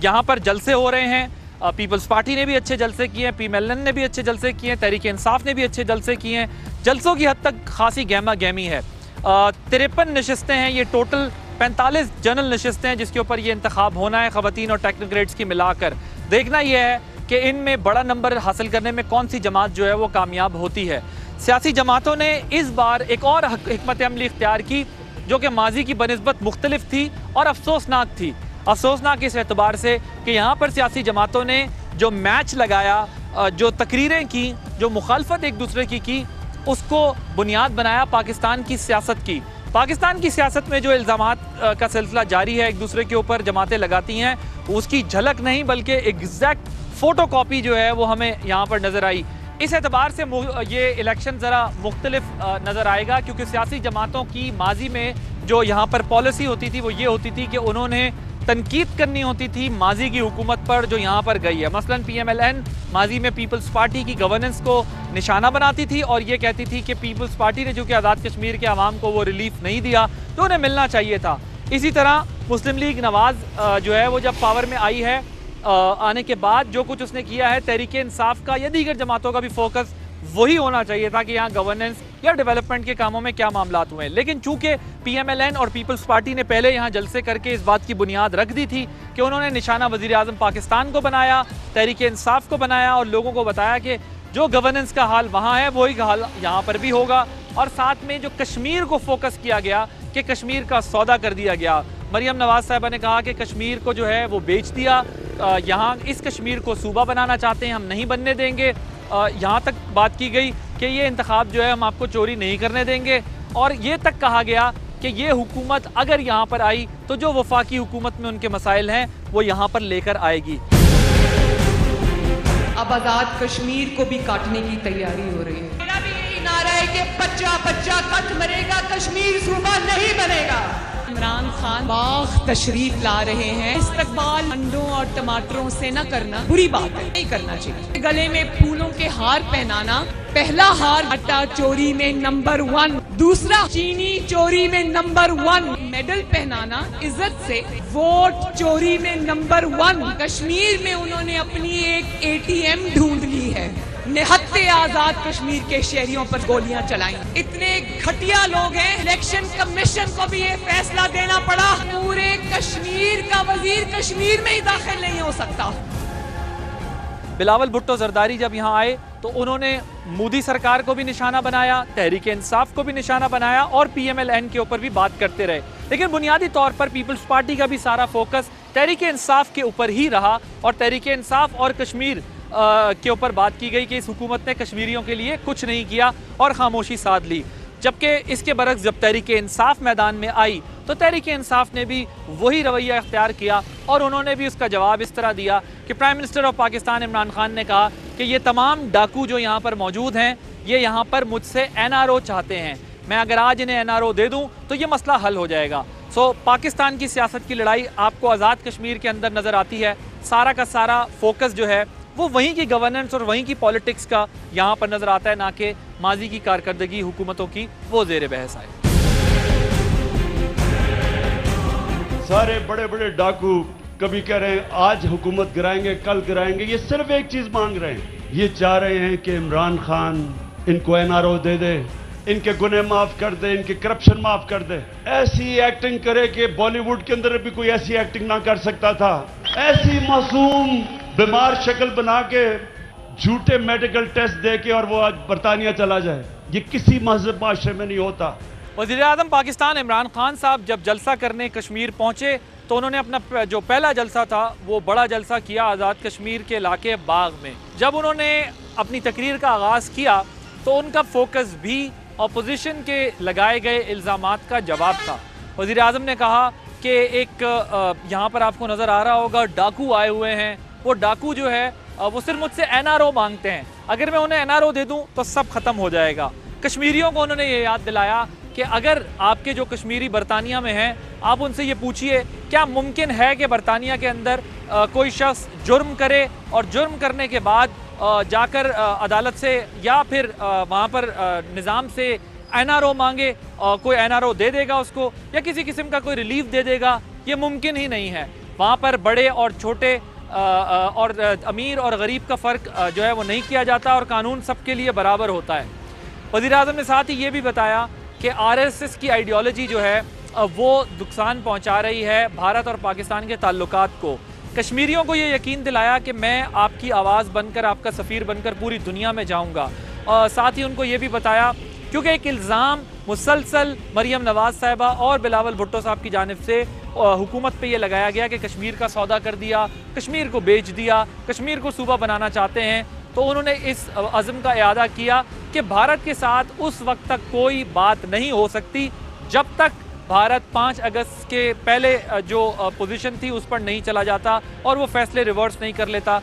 Speaker 1: यहाँ पर जलसे हो रहे हैं, पीपल्स पार्टी ने भी अच्छे जलसे किए हैं, PMLN ने भी अच्छे जलसे किए हैं, तहरीक इंसाफ ने भी अच्छे जलसे किए हैं। जलसों की हद तक खासी गहमा गहमी है। 53 नशस्तें हैं, ये टोटल 45 जनरल नशस्तें हैं जिसके ऊपर ये इंतखाब होना है ख़वातीन और टेक्नोक्रेट्स की मिलाकर। देखना यह है कि इनमें बड़ा नंबर हासिल करने में कौन सी जमात जो है वो कामयाब होती है। सियासी जमातों ने इस बार एक और हिकमत अमली इख्तियार की जो कि माजी की बनिस्बत मुख्तलिफ थी और अफसोसनाक थी। अफसोसनाक इस एतबार से कि यहाँ पर सियासी जमातों ने जो मैच लगाया, जो तकरीरें की, जो मुखालफत एक दूसरे की उसको बुनियाद बनाया पाकिस्तान की सियासत की। पाकिस्तान की सियासत में जो इल्ज़ामात का सिलसिला जारी है, एक दूसरे के ऊपर जमातें लगाती हैं, उसकी झलक नहीं बल्कि एग्जैक्ट फ़ोटो कॉपी जो है वो हमें यहाँ पर नज़र आई। इस एतबार से ये इलेक्शन ज़रा मुख्तलिफ नज़र आएगा, क्योंकि सियासी जमातों की माजी में जो यहाँ पर पॉलिसी होती थी वो ये होती थी कि उन्होंने तनकीद करनी होती थी माजी की हुकूमत पर जो यहाँ पर गई है। मसलन PMLN माजी में पीपल्स पार्टी की गवर्नेंस को निशाना बनाती थी और ये कहती थी कि पीपल्स पार्टी ने जो कि आज़ाद कश्मीर के आवाम को वो रिलीफ नहीं दिया तो उन्हें मिलना चाहिए था। इसी तरह मुस्लिम लीग नवाज़ जो है वो जब पावर में आई है, आने के बाद जो कुछ उसने किया है, तहरीक इंसाफ का या दीगर जमातों का भी फोकस वही होना चाहिए था कि यहाँ गवर्नेंस या डेवलपमेंट के कामों में क्या मामलात हुए। लेकिन चूंकि PMLN और पीपल्स पार्टी ने पहले यहाँ जलसे करके इस बात की बुनियाद रख दी थी कि उन्होंने निशाना वज़ीर आज़म पाकिस्तान को बनाया, तहरीक इंसाफ को बनाया और लोगों को बताया कि जो गवर्नेंस का हाल वहाँ है वही का हाल यहाँ पर भी होगा। और साथ में जो कश्मीर को फोकस किया गया कि कश्मीर का सौदा कर दिया गया। मरियम नवाज़ साहिबा ने कहा कि कश्मीर को जो है वो बेच दिया, यहाँ इस कश्मीर को सूबा बनाना चाहते हैं, हम नहीं बनने देंगे। यहाँ तक बात की गई कि ये इंतखाब जो है हम आपको चोरी नहीं करने देंगे, और ये तक कहा गया कि ये हुकूमत अगर यहाँ पर आई तो जो वफाकी हुकूमत में उनके मसाइल हैं वो यहाँ पर लेकर आएगी।
Speaker 18: अब आज़ाद कश्मीर को भी काटने की तैयारी हो रही है। मेरा भी यही नारा है कि बच्चा बच्चा कट मरेगा, कश्मीर सूबा नहीं बनेगा। इमरान खान बाग तशरीफ ला रहे हैं, इस्तकबाल अंडों और टमाटरों से न करना बुरी बात है, नहीं करना चाहिए। गले में फूलों के हार पहनाना, पहला हार आटा चोरी में नंबर 1, दूसरा चीनी चोरी में नंबर 1, मेडल पहनाना इज्जत से, वोट चोरी में नंबर 1। कश्मीर में उन्होंने अपनी एक ATM ढूंढ ली है, निहत्ते आजाद कश्मीर के शहरियों पर गोलियां चलाई। इतने घटिया लोग हैं, इलेक्शन कमीशन को भी ये फैसला देना पड़ा, पूरे कश्मीर का वजीर कश्मीर में ही दाखिल नहीं हो सकता।
Speaker 1: बिलावल भुट्टो जरदारी जब यहाँ आए तो उन्होंने मोदी सरकार को भी निशाना बनाया, तहरीक इंसाफ को भी निशाना बनाया और PMLN के ऊपर भी बात करते रहे। लेकिन बुनियादी तौर पर पीपल्स पार्टी का भी सारा फोकस तहरीक इंसाफ के ऊपर ही रहा और तहरीक इंसाफ और कश्मीर के ऊपर बात की गई कि इस हुकूमत ने कश्मीरियों के लिए कुछ नहीं किया और खामोशी साध ली। जबकि इसके बरक्स जब तहरीक इंसाफ मैदान में आई तो तहरीक इंसाफ ने भी वही रवैया इख्तियार किया और उन्होंने भी उसका जवाब इस तरह दिया कि prime minister of Pakistan Imran Khan ने कहा कि ये तमाम डाकू जो यहाँ पर मौजूद हैं ये यहाँ पर मुझसे NRO चाहते हैं, मैं अगर आज इन्हें NRO दे दूँ तो ये मसला हल हो जाएगा। सो पाकिस्तान की सियासत की लड़ाई आपको आज़ाद कश्मीर के अंदर नज़र आती है। सारा का सारा फोकस जो है वो वहीं की गवर्नेंस और वहीं की पॉलिटिक्स का यहाँ पर नज़र आता है, ना कि माजी की कारकर्दगी हुकूमतों की वो ज़ेर बहस आए।
Speaker 19: सारे बड़े बड़े डाकू कभी कह रहे हैं आज हुकूमत गिराएंगे, कल गिराएंगे, ये सिर्फ एक चीज़ मांग रहे हैं, ये चाह रहे हैं कि इमरान खान इनको NRO दे दे, इनके गुने माफ़ कर दे, इनके करप्शन माफ़ कर दे। ऐसी एक्टिंग करे कि बॉलीवुड के अंदर भी कोई ऐसी एक्टिंग ना कर सकता था। ऐसी मासूम बीमार शक्ल बना के झूठे मेडिकल टेस्ट दे के और वो आज बरतानिया चला जाए, ये किसी महज़ब माशरे में नहीं होता।
Speaker 1: वज़ीर-ए-आज़म पाकिस्तान इमरान खान साहब जब जलसा करने कश्मीर पहुँचे तो उन्होंने अपना जो पहला जलसा था वो बड़ा जलसा किया आज़ाद कश्मीर के इलाके बाग में। जब उन्होंने अपनी तकरीर का आगाज़ किया तो उनका फोकस भी अपोजिशन के लगाए गए इल्ज़ामात का जवाब था। वज़ीर-ए-आज़म ने कहा कि एक यहाँ पर आपको नज़र आ रहा होगा डाकू आए हुए हैं, वो डाकू जो है वो सिर्फ मुझसे NRO मांगते हैं, अगर मैं उन्हें NRO दे दूँ तो सब ख़त्म हो जाएगा। कश्मीरियों को उन्होंने ये याद दिलाया कि अगर आपके जो कश्मीरी बरतानिया में हैं आप उनसे ये पूछिए क्या मुमकिन है कि बरतानिया के अंदर कोई शख्स जुर्म करे और जुर्म करने के बाद जाकर अदालत से या फिर वहाँ पर निज़ाम से NRO मांगे, कोई NRO दे देगा उसको या किसी किस्म का कोई रिलीफ दे देगा? ये मुमकिन ही नहीं है। वहाँ पर बड़े और छोटे और अमीर और गरीब का फ़र्क जो है वो नहीं किया जाता और कानून सबके लिए बराबर होता है। वज़ीर-ए-आज़म ने साथ ही ये भी बताया कि RSS की आइडियोलॉजी जो है वो नुकसान पहुंचा रही है भारत और पाकिस्तान के ताल्लुकात को। कश्मीरियों को ये यकीन दिलाया कि मैं आपकी आवाज़ बनकर, आपका सफ़ीर बनकर पूरी दुनिया में जाऊंगा। साथ ही उनको ये भी बताया क्योंकि एक इल्ज़ाम मुसलसल मरियम नवाज़ साहिबा और बिलावल भुट्टो साहब की जानिब से हुकूमत पे ये लगाया गया कि कश्मीर का सौदा कर दिया, कश्मीर को बेच दिया, कश्मीर को सूबा बनाना चाहते हैं। तो उन्होंने इस अज़म का इआदा किया कि भारत के साथ उस वक्त तक कोई बात नहीं हो सकती जब तक भारत 5 अगस्त के पहले जो पोजीशन थी उस पर नहीं चला जाता और वो फैसले रिवर्स नहीं कर लेता।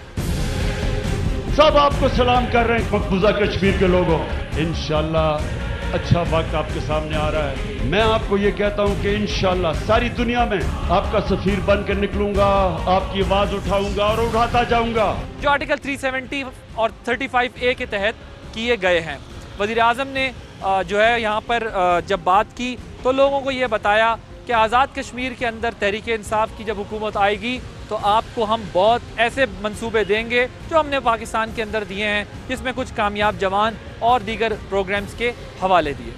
Speaker 19: सब आपको सलाम कर रहे हैं मकबूजा कश्मीर के लोगों, इंशाल्लाह अच्छा वक्त आपके सामने आ रहा है। मैं आपको ये कहता हूँ कि इंशाल्लाह सारी दुनिया में आपका सफीर बनकर निकलूंगा, आपकी आवाज़ उठाऊंगा और उठाता जाऊंगा।
Speaker 1: जो आर्टिकल 370 और 35A के तहत किए गए हैं, वज़ीर-ए-आज़म ने जो है यहाँ पर जब बात की तो लोगों को ये बताया कि आज़ाद कश्मीर के अंदर तहरीक इंसाफ की जब हुकूमत आएगी तो आपको हम बहुत ऐसे मंसूबे देंगे जो हमने पाकिस्तान के अंदर दिए हैं, जिसमें कुछ कामयाब जवान और दीगर प्रोग्राम्स के हवाले दिए।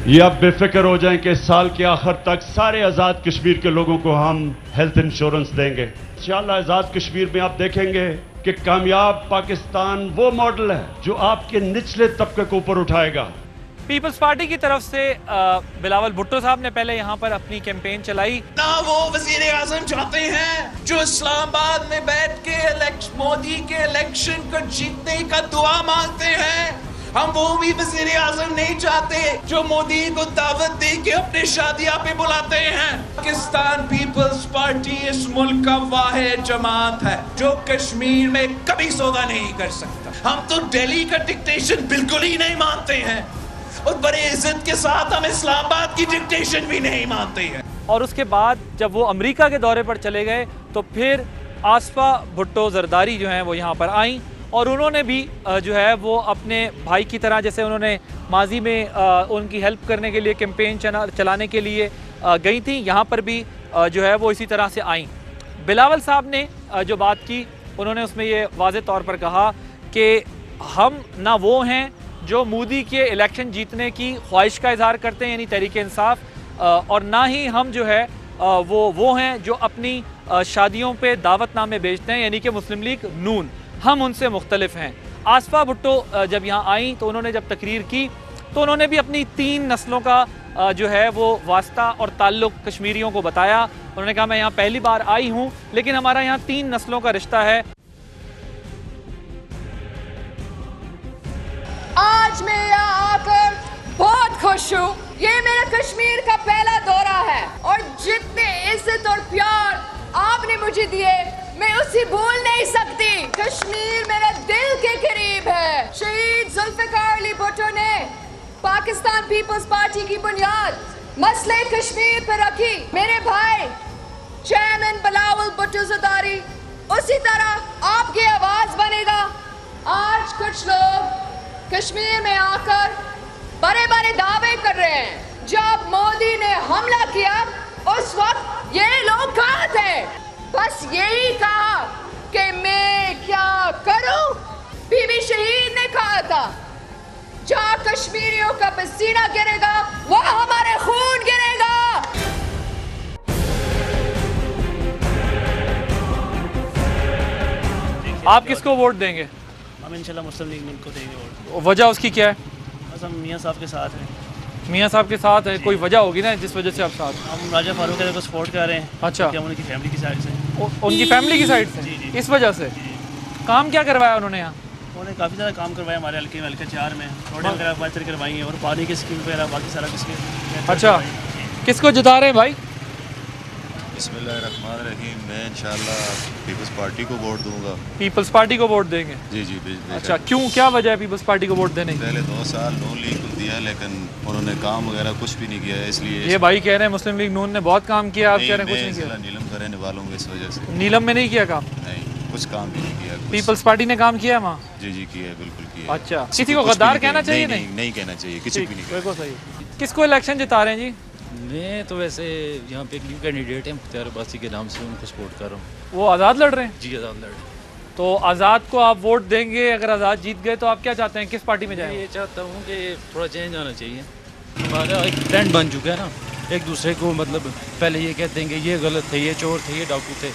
Speaker 19: ये आप बेफिक्र हो जाएं कि साल के आखिर तक सारे आज़ाद कश्मीर के लोगों को हम हेल्थ इंश्योरेंस देंगे। इंशाअल्लाह आज़ाद कश्मीर में आप देखेंगे कि कामयाब पाकिस्तान वो मॉडल है जो आपके निचले तबके को ऊपर उठाएगा।
Speaker 1: पीपल्स पार्टी की तरफ से बिलावल भुट्टो साहब ने पहले यहाँ पर अपनी कैंपेन चलाई।
Speaker 20: ना वो वज़ीर-ए-आज़म चाहते हैं जो इस्लामाबाद में बैठ के मोदी के इलेक्शन को जीतने का दुआ मांगते हैं, हम वो भी वज़ीर-ए-आज़म नहीं चाहते जो मोदी को दावत दे के अपने शादियां पे बुलाते हैं। पाकिस्तान पीपल्स पार्टी इस मुल्क का वाहिद जमात है जो कश्मीर में कभी सौदा नहीं कर सकता। हम तो दिल्ली का डिक्टेशन बिल्कुल ही नहीं मानते हैं और बड़े इज्जत के साथ हम इस्लामाबाद की डिक्टेशन भी नहीं मानते हैं।
Speaker 1: और उसके बाद जब वो अमेरिका के दौरे पर चले गए तो फिर आसफा भुट्टो जरदारी जो हैं वो यहाँ पर आईं और उन्होंने भी जो है वो अपने भाई की तरह, जैसे उन्होंने माजी में उनकी हेल्प करने के लिए कैंपेन चलाने के लिए गई थी, यहाँ पर भी जो है वो इसी तरह से आईं। बिलावल साहब ने जो बात की उन्होंने उसमें ये वाज़ेह तौर पर कहा कि हम ना वो हैं जो मोदी के इलेक्शन जीतने की ख्वाहिश का इजहार करते हैं यानी तहरीक इंसाफ, और ना ही हम जो है वो हैं जो अपनी शादियों पे दावतनामे भेजते हैं यानी कि मुस्लिम लीग नून। हम उनसे मुख्तलिफ हैं। आसफा भुट्टो जब यहाँ आई तो उन्होंने जब तकरीर की तो उन्होंने भी अपनी 3 नस्लों का जो है वो वास्ता और ताल्लुक़ कश्मीरियों को बताया। उन्होंने कहा मैं यहाँ पहली बार आई हूँ लेकिन हमारा यहाँ 3 नस्लों का रिश्ता है।
Speaker 21: हूँ। ये मेरा कश्मीर का पहला दौरा है और जितने इज्जत और प्यार आपने मुझे दिए मैं उसे भूल नहीं सकती। कश्मीर मेरे दिल के करीब है। शहीद जुल्फिकार अली भुट्टो ने पाकिस्तान पीपल्स पार्टी की बुनियाद मसले कश्मीर पर रखी। मेरे भाई चेयरमैन बिलावल भुट्टो ज़रदारी उसी तरह आपकी आवाज बनेगा। आज कुछ लोग कश्मीर में आकर बड़े बड़े दावे कर रहे हैं। जब मोदी ने हमला किया उस वक्त ये लोग कहाँ थे? बस यही कहा कि मैं क्या करूं। बीबी शहीद ने कहा था जहाँ कश्मीरियों का पसीना गिरेगा वहाँ हमारे खून गिरेगा।
Speaker 1: आप किसको वोट देंगे?
Speaker 22: हम इंशाल्लाह मुस्लिम लीग नून को देंगे वोट।
Speaker 1: वजह उसकी क्या है?
Speaker 22: बस हम मियाँ साहब के साथ हैं।
Speaker 1: मियाँ साहब के साथ है, कोई वजह होगी ना जिस वजह से आप साथ?
Speaker 22: हम राजा फारूक को सपोर्ट कर रहे हैं।
Speaker 1: अच्छा,
Speaker 22: हम उनकी फैमिली की साइड से।
Speaker 1: उनकी फैमिली की साइड से? जी। इस वजह से काम क्या करवाया उन्होंने यहाँ?
Speaker 22: उन्होंने काफ़ी ज़्यादा काम करवाया हमारे हल्के 4 में। रोडें वगैरह बेहतर करवाई हैं और पानी की स्कीम वगैरह बाकी सारा किसके।
Speaker 1: अच्छा, किसको जिता रहे हैं भाई?
Speaker 23: बिस्मिल्लाहिर्रहमानिर्रहीम। मैं इंशाल्लाह पीपल्स पार्टी को वोट दूंगा।
Speaker 1: पीपल्स पार्टी को वोट देंगे?
Speaker 23: जी जी।
Speaker 1: अच्छा, क्यों, क्या वजह है पीपल्स पार्टी को वोट देने की?
Speaker 23: पहले 2 साल नून लीग को दिया लेकिन उन्होंने काम वगैरह कुछ भी नहीं किया है, इसलिए
Speaker 1: ये भाई कह रहे हैं मुस्लिम लीग नून ने बहुत काम किया, आप कह रहे हैं कुछ नहीं किया।
Speaker 23: नीलम का रहने वालों इस वजह से।
Speaker 1: नीलम में नहीं किया काम?
Speaker 23: नहीं, कुछ काम भी नहीं किया।
Speaker 1: पीपल्स पार्टी ने काम किया वहाँ?
Speaker 23: जी जी किया है, बिल्कुल किया।
Speaker 1: अच्छा, किसी को गद्दार कहना चाहिए?
Speaker 23: नहीं कहना चाहिए, किसी भी नहीं।
Speaker 1: सही। किसको इलेक्शन जिता रहे हैं जी?
Speaker 24: मैं तो वैसे यहाँ पे एक न्यू कैंडिडेट है मुख्तार अब्बासी के नाम से, उनको सपोर्ट कर रहा हूँ।
Speaker 1: वो आज़ाद लड़ रहे हैं?
Speaker 24: जी आज़ाद लड़ रहे हैं।
Speaker 1: तो आज़ाद को आप वोट देंगे? अगर आज़ाद जीत गए तो आप क्या चाहते हैं, किस पार्टी में जाएं?
Speaker 24: ये चाहता हूँ कि थोड़ा चेंज आना चाहिए। हमारा एक ट्रेंड बन चुका है ना, एक दूसरे को मतलब पहले ये कहते हैं कि ये गलत थे, ये चोर थे, ये डाकू थे,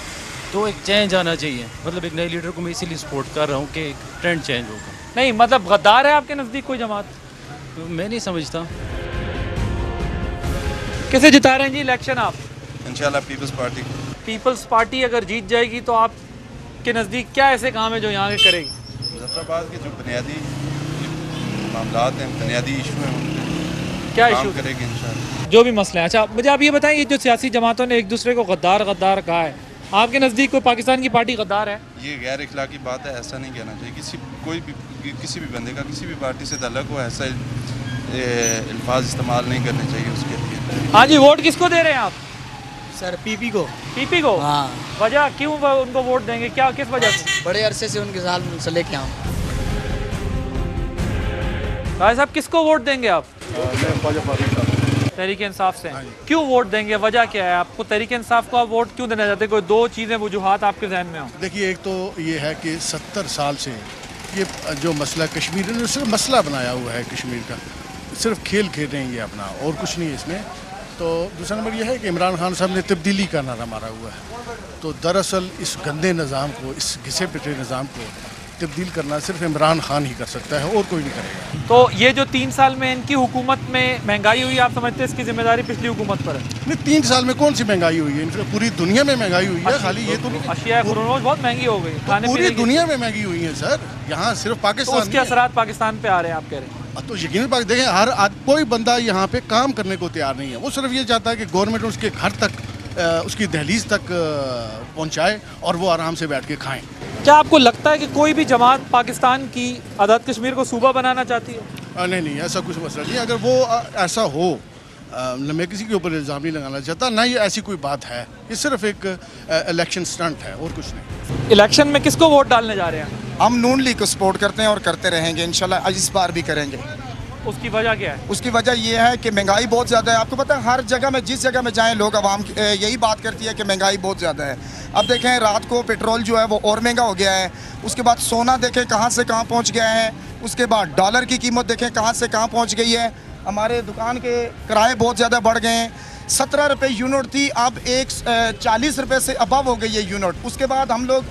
Speaker 24: तो एक चेंज आना चाहिए। मतलब एक नए लीडर को मैं इसीलिए सपोर्ट कर रहा हूँ कि ट्रेंड चेंज होगा।
Speaker 1: नहीं मतलब गद्दार है आपके नज़दीक कोई जमात?
Speaker 24: मैं नहीं समझता।
Speaker 1: किसे जिता रहे हैं जी इलेक्शन आप?
Speaker 23: इंशाल्लाह पीपल्स पार्टी।
Speaker 1: पीपल्स पार्टी अगर जीत जाएगी तो आपके नज़दीक क्या ऐसे काम है जो यहाँ के करेगी?
Speaker 23: मुजफ्फराबाद के जो बुनियादी मामलात हैं, बुनियादी इशू हैं, उन
Speaker 1: क्या
Speaker 23: काम
Speaker 1: इशू
Speaker 23: करेगी इंशाल्लाह।
Speaker 1: जो भी मसले हैं। अच्छा, मुझे आप ये बताएं, ये जो सियासी जमातों ने एक दूसरे को गद्दार गद्दार कहा है, आपके नज़दीक कोई पाकिस्तान की पार्टी गद्दार है?
Speaker 23: ये गैर इखलाकी बात है, ऐसा नहीं कहना चाहिए। किसी भी बंदे का किसी भी पार्टी से ताल्लुक हो, ऐसा अल्फाज इस्तेमाल नहीं करने चाहिए उसके लिए।
Speaker 1: हाँ जी, वोट किसको दे रहे हैं आप?
Speaker 25: सर पीपी को।
Speaker 1: पीपी को?
Speaker 25: हाँ।
Speaker 1: वजह क्यों उनको वोट देंगे, क्या किस वजह से?
Speaker 25: बड़े अरसे से उनके साथ से लेके आऊँ।
Speaker 1: भाई साहब किसको वोट देंगे आप? तहरीक इंसाफ से। क्यों वोट देंगे, वजह क्या है? आपको तहरीक इंसाफ को आप वोट क्यों देना चाहते हैं? कोई 2 चीज़ें वजूहात आपके जहन में हो?
Speaker 26: देखिए, एक तो ये है कि 70 साल से ये जो मसला कश्मीर ने सिर्फ मसला बनाया हुआ है कश्मीर का, सिर्फ खेल खेल रहे हैं ये अपना, और कुछ नहीं है इसमें। तो दूसरा नंबर यह है कि इमरान खान साहब ने तब्दीली का नारा मारा हुआ है। तो दरअसल इस गंदे निज़ाम को, इस घिसे पिटे निज़ाम को तब्दील करना सिर्फ इमरान खान ही कर सकता है और कोई नहीं करेगा।
Speaker 1: तो ये जो 3 साल में इनकी हुकूमत में महंगाई हुई, आप समझते हैं इसकी जिम्मेदारी पिछली हुकूमत पर है?
Speaker 26: नहीं, 3 साल में कौन सी महंगाई हुई है? पूरी दुनिया में महंगाई हुई है, खाली ये तो नहीं।
Speaker 1: अशिया बहुत महंगी हो गई, खाने
Speaker 26: पूरी दुनिया में महंगी हुई है सर, यहाँ सिर्फ पाकिस्तान।
Speaker 1: उसके असरात पाकिस्तान पे आ रहे हैं आप कह रहे हैं?
Speaker 26: तो यकीन देखें, कोई बंदा यहाँ पे काम करने को तैयार नहीं है। वो सिर्फ ये चाहता है कि गवर्नमेंट उसके घर तक, उसकी दहलीज तक पहुँचाए और वो आराम से बैठ के खाएं।
Speaker 1: क्या आपको लगता है कि कोई भी जमात पाकिस्तान की आज़ाद कश्मीर को सूबा बनाना चाहती है?
Speaker 26: नहीं, ऐसा कुछ मसला नहीं। अगर वो ऐसा हो, मैं किसी के ऊपर इल्ज़ाम नहीं लगाना चाहता, ना ये ऐसी कोई बात है। ये सिर्फ एक इलेक्शन स्टंट है और कुछ नहीं।
Speaker 1: इलेक्शन में किसको वोट डालने जा रहे हैं?
Speaker 27: हम नून लीग को सपोर्ट करते हैं और करते रहेंगे इंशाल्लाह, इस बार भी करेंगे।
Speaker 1: उसकी वजह क्या है?
Speaker 27: उसकी वजह ये है कि महंगाई बहुत ज़्यादा है। आपको पता है, हर जगह में, जिस जगह में जाएं, लोग आवाम यही बात करती है कि महंगाई बहुत ज़्यादा है। अब देखें, रात को पेट्रोल जो है वो और महंगा हो गया है। उसके बाद सोना देखें कहाँ से कहाँ पहुँच गया है। उसके बाद डॉलर की कीमत देखें कहाँ से कहाँ पहुँच गई है। हमारे दुकान के किराए बहुत ज़्यादा बढ़ गए हैं। 17 रुपये यूनिट थी, अब 40 रुपये से अबव हो गई है यूनिट। उसके बाद हम लोग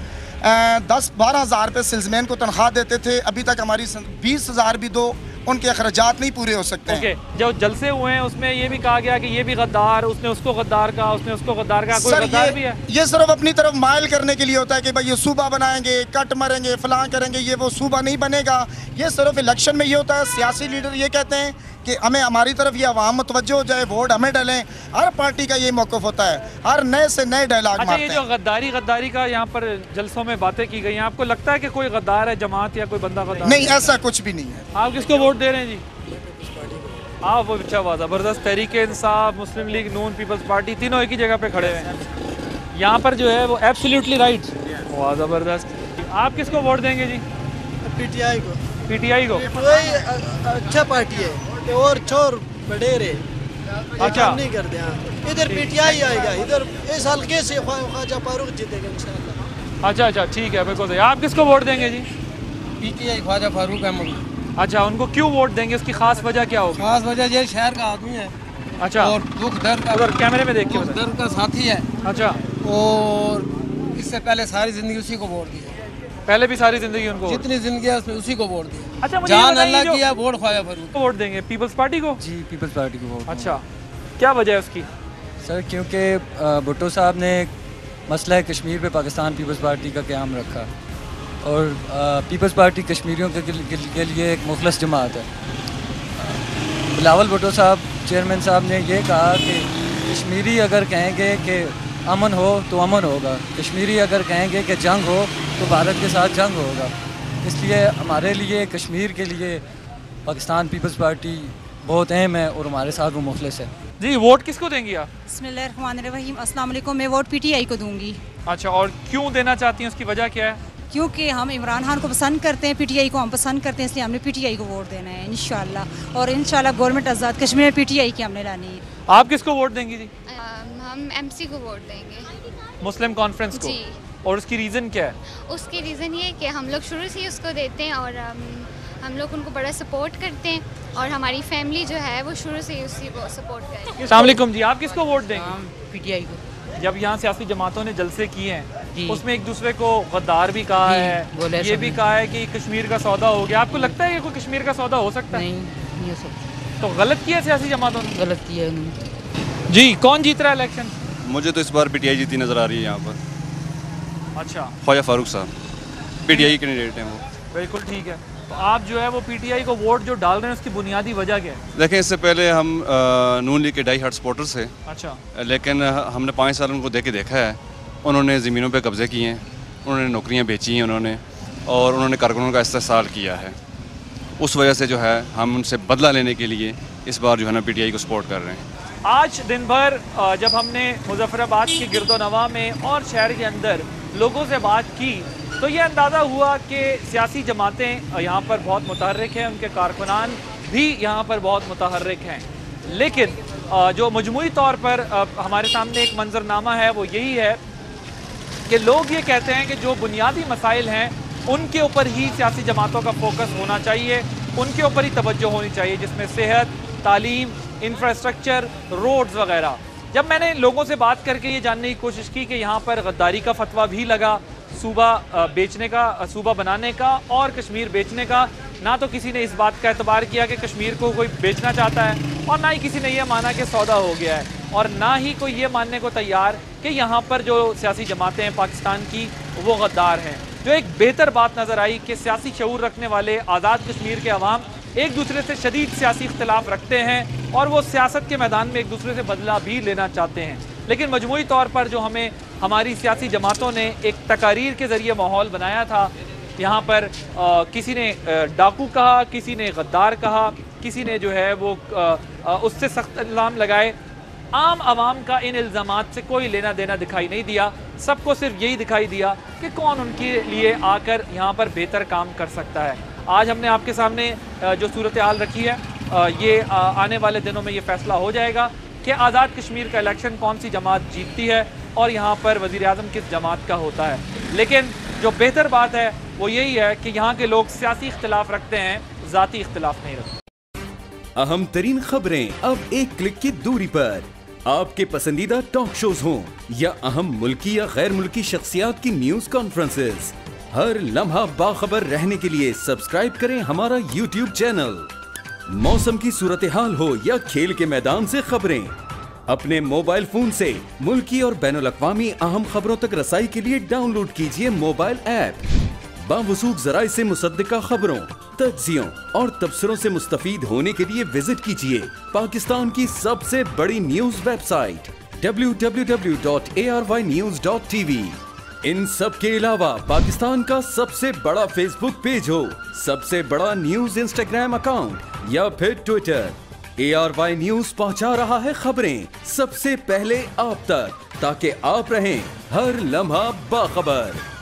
Speaker 27: 10-12 हज़ार रुपये सेल्समैन को तनख्वाह देते थे, अभी तक हमारी 20 हज़ार भी दो, उनके अखराजात नहीं पूरे हो सकते हैं।
Speaker 1: जो जलसे हुए हैं उसमें ये भी कहा गया कि ये भी गद्दार, उसने उसको गद्दार कहा, उसने उसको गद्दार कहा। कोई गद्दार भी है?
Speaker 27: ये सिर्फ अपनी तरफ माइल करने के लिए होता है कि भाई ये सूबा बनाएंगे, कट मरेंगे, फलां करेंगे, ये वो सूबा नहीं बनेगा। ये सिर्फ इलेक्शन में ये होता है। सियासी लीडर ये कहते हैं कि हमें हमारी तरफ ये आवाम मुतवज्जो हो जाए, वोट हमें डालें। हर पार्टी का ये मौक़िफ़ होता है, हर नए से नए डायलॉग
Speaker 1: अच्छा,
Speaker 27: मारते
Speaker 1: ये
Speaker 27: हैं।
Speaker 1: जो गद्दारी का यहाँ पर जलसों में बातें की गई हैं, आपको लगता है कि कोई गद्दार है जमात या कोई बंदा गद्दार?
Speaker 27: नहीं, ऐसा कुछ भी नहीं है।
Speaker 1: आप किसको वोट दे रहे हैं जी? आप वो अच्छा हुआ, ज़बरदस्त। तहरीक इंसाफ, मुस्लिम लीग नून, पीपल्स पार्टी, तीनों एक ही जगह पे खड़े हुए हैं। यहाँ पर जो है वो एब्सोल्युटली राइट। वाह, ज़बरदस्त। आप किसको वोट देंगे जी?
Speaker 2: पीटीआई को।
Speaker 1: पीटीआई को?
Speaker 2: वही अच्छा पार्टी है और चोर बडेरे
Speaker 1: अच्छा
Speaker 2: नहीं करते हैं। इधर पीटीआई आएगा, इधर इस हल्के से ख्वाजा फारूक जीतेगा इंशाल्लाह।
Speaker 1: अच्छा, ठीक है, बिल्कुल सही। आप किसको वोट देंगे जी?
Speaker 2: पीटीआई ख्वाजा फारूक अहमद।
Speaker 1: अच्छा, उनको क्यों वोट देंगे? उसकी खास वजह क्या होगी?
Speaker 2: खास वजह ये शहर का आदमी है।
Speaker 1: अच्छा,
Speaker 2: और दुख दर्द का,
Speaker 1: उधर कैमरे में देख के
Speaker 2: दुख दर्द का साथी है।
Speaker 1: अच्छा,
Speaker 2: और इससे पहले सारी जिंदगी उसी को वोट दिया।
Speaker 1: पहले भी सारी जिंदगी उनको?
Speaker 2: जितनी जिंदगी है उसमें उसी को वोट दिया।
Speaker 1: अच्छा, मुझे
Speaker 2: जान अल्लाह किया, वोट ख्वाजा फारूक
Speaker 1: को वोट देंगे। पीपल्स पार्टी को?
Speaker 3: जी, पीपल्स पार्टी को वोट।
Speaker 1: अच्छा, क्या वजह है उसकी?
Speaker 3: सर, क्योंकि भुट्टो साहब ने मसला कश्मीर पे पाकिस्तान पीपल्स पार्टी का क़याम रखा और पीपल्स पार्टी कश्मीरियों के लिए एक मुखलस जमात है। बिलावल भुट्टो साहब, चेयरमैन साहब ने ये कहा कि कश्मीरी अगर कहेंगे कि अमन हो तो अमन होगा, कश्मीरी अगर कहेंगे कि जंग हो तो भारत के साथ जंग होगा। इसलिए हमारे लिए कश्मीर के लिए पाकिस्तान पीपल्स पार्टी बहुत अहम है और हमारे साथ वो मुखलिस है।
Speaker 1: जी, वोट किसको देंगी आप?
Speaker 4: बिस्मिल्लाहिर्रहमानिर्रहीम, अस्सलाम वालेकुम। मैं वोट पीटीआई को दूंगी।
Speaker 1: अच्छा, और क्यों देना चाहती हैं, उसकी वजह क्या है?
Speaker 4: क्योंकि हम इमरान खान को पसंद करते हैं, पीटीआई को हम पसंद करते हैं, इसलिए हमने पीटीआई को वोट देना है इंशाल्लाह। और इंशाल्लाह गवर्नमेंट आज़ाद कश्मीर में पीटीआई की हमने लानी है।
Speaker 1: आप किसको वोट देंगी जी?
Speaker 5: हम एमसी को वोट देंगे,
Speaker 1: मुस्लिम कॉन्फ्रेंस को। और उसकी रीज़न क्या है?
Speaker 5: उसकी रीज़न ये है कि हम लोग शुरू से ही उसको देते हैं और हम लोग उनको बड़ा सपोर्ट करते हैं और हमारी फैमिली जो है वो शुरू से ही उसी को सपोर्ट करे।
Speaker 1: अस्सलाम वालेकुम जी, आप किसको वोट देंगे?
Speaker 4: पीटीआई को।
Speaker 1: जब यहाँ सियासी जमातों ने जलसे किए हैं, उसमें एक दूसरे को गद्दार भी कहा है, ये भी कहा है कि कश्मीर का सौदा हो गया। आपको लगता है कि कोई कश्मीर का सौदा हो सकता है?
Speaker 4: नहीं हो सकता।
Speaker 1: तो गलत किया सियासी जमातों ने?
Speaker 4: गलत किया उन्होंने।
Speaker 1: जी, कौन जीत रहा है इलेक्शन?
Speaker 7: मुझे तो इस बार पीटीआई जीती नज़र आ रही है यहाँ पर।
Speaker 1: अच्छा,
Speaker 7: ख्वाजा फारूक साहब पीटीआई कैंडिडेट हैं वो।
Speaker 1: बिल्कुल ठीक है। तो आप जो है वो पीटीआई को वोट जो डाल रहे हैं उसकी बुनियादी वजह क्या है?
Speaker 7: देखें, इससे पहले हम नून लीग के डाई हार्ट सपोर्टर्स थे।
Speaker 1: अच्छा,
Speaker 7: लेकिन हमने 5 साल उनको देख के देखा है, उन्होंने ज़मीनों पे कब्ज़े किए हैं, उन्होंने नौकरियां बेची हैं उन्होंने, और उन्होंने कारकुनों का इस्तेसाल किया है। उस वजह से जो है हम उनसे बदला लेने के लिए इस बार जो है ना पीटीआई को सपोर्ट कर रहे हैं।
Speaker 1: आज दिन भर जब हमने मुजफ्फराबाद के गिरदोनवा में और शहर के अंदर लोगों से बात की तो ये अंदाज़ा हुआ कि सियासी जमातें यहाँ पर बहुत मुतहर्रिक हैं, उनके कारकुनान भी यहाँ पर बहुत मुतहर्रिक हैं। लेकिन जो मजमूई तौर पर हमारे सामने एक मंजरनामा है वो यही है कि लोग ये कहते हैं कि जो बुनियादी मसाइल हैं उनके ऊपर ही सियासी जमातों का फोकस होना चाहिए, उनके ऊपर ही तवज्जो होनी चाहिए, जिसमें सेहत, तालीम, इंफ्रास्ट्रक्चर, रोड्स वगैरह। जब मैंने लोगों से बात करके ये जानने की कोशिश की कि यहाँ पर गद्दारी का फतवा भी लगा सूबा बेचने का, सूबा बनाने का और कश्मीर बेचने का, ना तो किसी ने इस बात का एतबार किया कि कश्मीर को कोई बेचना चाहता है और ना ही किसी ने यह माना कि सौदा हो गया है, और ना ही कोई ये मानने को तैयार कि यहाँ पर जो सियासी जमातें हैं पाकिस्तान की वो गद्दार हैं। जो एक बेहतर बात नज़र आई कि सियासी शऊर रखने वाले आज़ाद कश्मीर के अवाम एक दूसरे से शदीद सियासी इख्तिलाफ रखते हैं और वो सियासत के मैदान में एक दूसरे से बदला भी लेना चाहते हैं। लेकिन मजमूई तौर पर जो हमें हमारी सियासी जमातों ने एक तकारीर के ज़रिए माहौल बनाया था, यहाँ पर किसी ने डाकू कहा, किसी ने गद्दार कहा, किसी ने जो है वो उससे सख्त इल्ज़ाम लगाए। आम आवाम का इन इल्ज़ामात से कोई लेना देना दिखाई नहीं दिया, सबको सिर्फ यही दिखाई दिया कि कौन उनके लिए आकर यहाँ पर बेहतर काम कर सकता है। आज हमने आपके सामने जो सूरत हाल रखी है, ये आने वाले दिनों में ये फ़ैसला हो जाएगा कि आज़ाद कश्मीर का इलेक्शन कौन सी जमात जीतती है और यहाँ पर वज़ीर आज़म किस जमात का होता है। लेकिन जो बेहतर बात है वो यही है कि यहाँ के लोग सियासी इख्तिलाफ रखते हैं, ज़ाती इख्तिलाफ नहीं रखते।
Speaker 8: अहम तरीन खबरें अब एक क्लिक की दूरी पर, आपके पसंदीदा टॉक शोज हों या अहम मुल्की या गैर मुल्की शख्सियात की न्यूज कॉन्फ्रेंसेस, हर लम्हा बाखबर रहने के लिए सब्सक्राइब करें हमारा YouTube चैनल। मौसम की सूरत हाल हो या खेल के मैदान से खबरें, अपने मोबाइल फोन से मुल्की और बैनुल अक़वामी अहम खबरों तक रसाई के लिए डाउनलोड कीजिए मोबाइल ऐप बावसूख ज़राए से मुसद्दिका खबरों। तज्जियों और तबसरों से मुस्तफीद होने के लिए विजिट कीजिए पाकिस्तान की सबसे बड़ी न्यूज वेबसाइट www.arvnews.tv। इन सब के अलावा पाकिस्तान का सबसे बड़ा फेसबुक पेज हो, सबसे बड़ा न्यूज इंस्टाग्राम अकाउंट या फिर ट्विटर, ARY न्यूज पहुंचा रहा है खबरें सबसे पहले आप तक, ताकि आप रहें हर लम्हा बाखबर।